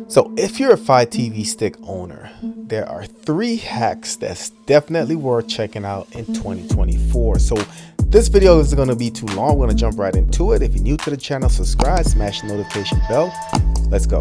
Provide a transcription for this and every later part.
So if you're a Fire TV stick owner, there are 3 hacks that's definitely worth checking out in 2024. So this video isn't going to be too long. We're going to jump right into it. If you're new to the channel, subscribe, smash the notification bell. Let's go.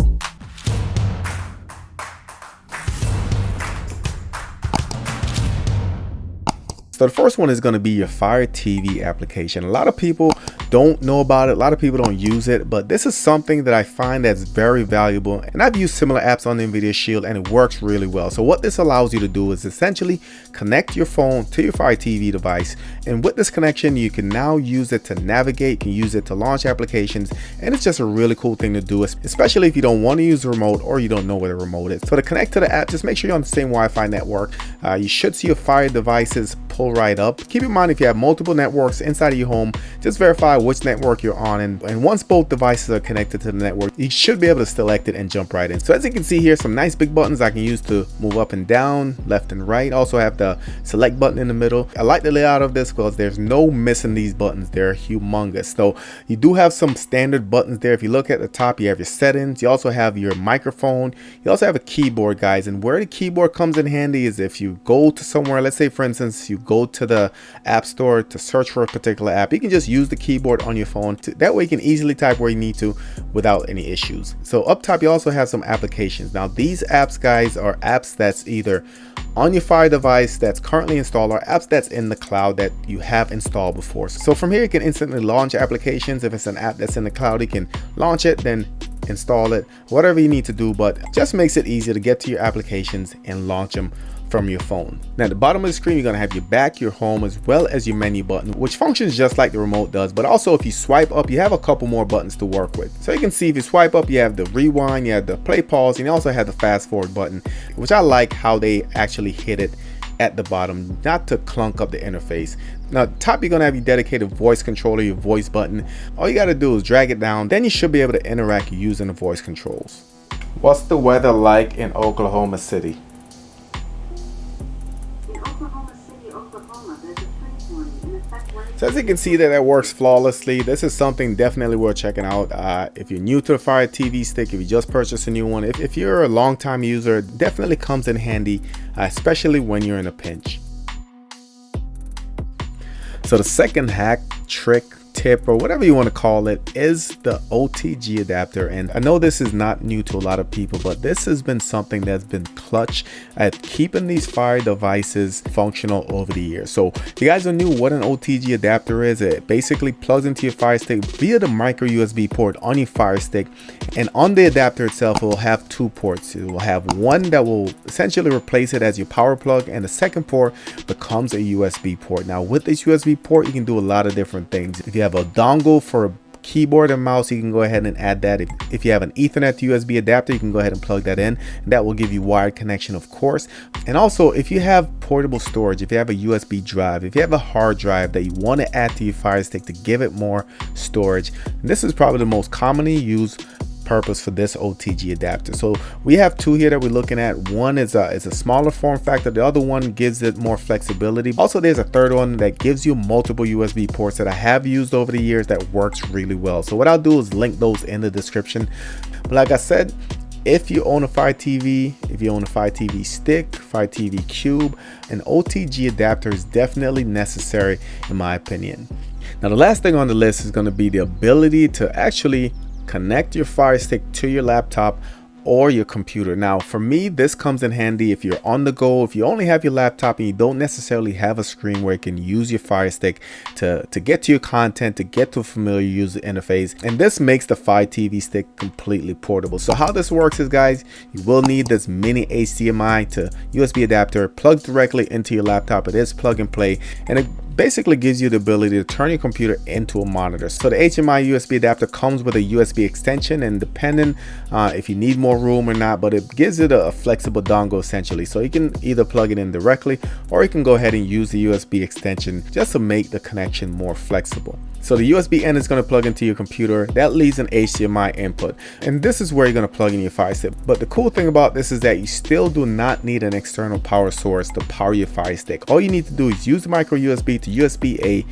So the first one is going to be your Fire TV application. A lot of people don't know about it. A lot of people don't use it, but this is something that I find that's very valuable. And I've used similar apps on the NVIDIA Shield and it works really well. So what this allows you to do is essentially connect your phone to your Fire TV device. And with this connection, you can now use it to navigate, you can use it to launch applications. And it's just a really cool thing to do, especially if you don't want to use the remote or you don't know where the remote is. So to connect to the app, just make sure you're on the same Wi-Fi network. You should see your Fire devices pull right up. Keep in mind, if you have multiple networks inside of your home, just verify which network you're on, and once both devices are connected to the network, you should be able to select it and jump right in. So as you can see here, some nice big buttons I can use to move up and down, left and right. Also have the select button in the middle. I like the layout of this because there's no missing these buttons. They're humongous. So you do have some standard buttons there. If you look at the top, you have your settings. You also have your microphone. You also have a keyboard, guys. And where the keyboard comes in handy is if you go to somewhere, let's say for instance, you go to the app store to search for a particular app, you can just use the keyboard on your phone. That way you can easily type where you need to without any issues. So up top, you also have some applications. Now these apps, guys, are apps that's either on your Fire device that's currently installed or apps that's in the cloud that you have installed before. So from here, you can instantly launch applications. If it's an app that's in the cloud, you can launch it, then install it, whatever you need to do, but just makes it easier to get to your applications and launch them from your phone. Now at the bottom of the screen, you're going to have your back, your home, as well as your menu button, which functions just like the remote does. But also if you swipe up, you have a couple more buttons to work with. So you can see if you swipe up, you have the rewind, you have the play pause, and you also have the fast forward button, which I like how they actually hit it at the bottom, not to clunk up the interface. Now at the top, you're going to have your dedicated voice controller, your voice button. All you got to do is drag it down, then you should be able to interact using the voice controls. What's the weather like in Oklahoma City? So as you can see that works flawlessly. This is something definitely worth checking out. If you're new to the Fire TV stick, if you just purchased a new one, if you're a long-time user, it definitely comes in handy, especially when you're in a pinch. So the second hack, trick, tip, or whatever you want to call it, is the OTG adapter. And I know this is not new to a lot of people, but this has been something that's been clutch at keeping these Fire devices functional over the years. So if you guys are new, what an OTG adapter is, it basically plugs into your Fire stick via the micro USB port on your Fire stick. And on the adapter itself, it will have 2 ports. It will have one that will essentially replace it as your power plug, and the second port becomes a USB port. Now with this USB port, you can do a lot of different things. If you have a dongle for a keyboard and mouse, you can go ahead and add that. If you have an Ethernet to USB adapter, you can go ahead and plug that in, and that will give you wired connection, of course. And also, if you have portable storage, if you have a USB drive, if you have a hard drive that you want to add to your Fire stick to give it more storage, this is probably the most commonly used purpose for this OTG adapter. So we have 2 here that we're looking at. One is a smaller form factor, the other one gives it more flexibility. Also there's a third one that gives you multiple USB ports that I have used over the years that works really well. So what I'll do is link those in the description. But like I said, if you own a Fire TV, if you own a Fire TV stick, Fire TV Cube, an OTG adapter is definitely necessary in my opinion. Now the last thing on the list is going to be the ability to actually connect your Fire stick to your laptop or your computer. Now for me, this comes in handy if you're on the go, if you only have your laptop and you don't necessarily have a screen where you can use your Fire stick to get to your content, to get to a familiar user interface. And this makes the Fire TV stick completely portable. So how this works is, guys, you will need this mini HDMI to USB adapter plugged directly into your laptop. It is plug and play, and it basically gives you the ability to turn your computer into a monitor. So the HDMI USB adapter comes with a USB extension, and depending if you need more room or not, but it gives it a flexible dongle essentially. So you can either plug it in directly, or you can go ahead and use the USB extension just to make the connection more flexible. So the USB end is going to plug into your computer. That leaves an HDMI input, and this is where you're going to plug in your Fire stick. But the cool thing about this is that you still do not need an external power source to power your Fire stick. All you need to do is use the micro USB to USB A,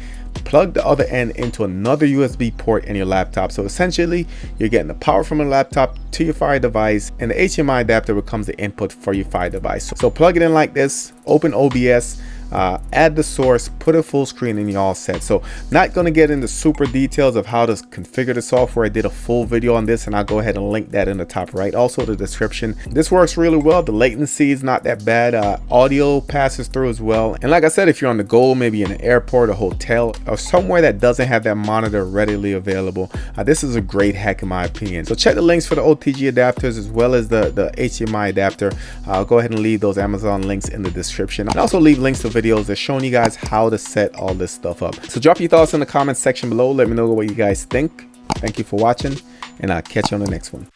plug the other end into another USB port in your laptop. So essentially, you're getting the power from a laptop to your Fire device, and the HDMI adapter becomes the input for your Fire device. So plug it in like this, open OBS, add the source, put a full screen, and you're all set. So not going to get into super details of how to configure the software. I did a full video on this, and I'll go ahead and link that in the top right, also the description. This works really well. The latency is not that bad. Audio passes through as well. And like I said, if you're on the go, maybe in an airport, a hotel, or somewhere that doesn't have that monitor readily available, this is a great hack in my opinion. So check the links for the OTG adapters as well as the HDMI adapter. I'll go ahead and leave those Amazon links in the description, and also leave links to videos that's showing you guys how to set all this stuff up. So drop your thoughts in the comments section below. Let me know what you guys think. Thank you for watching, and I'll catch you on the next one.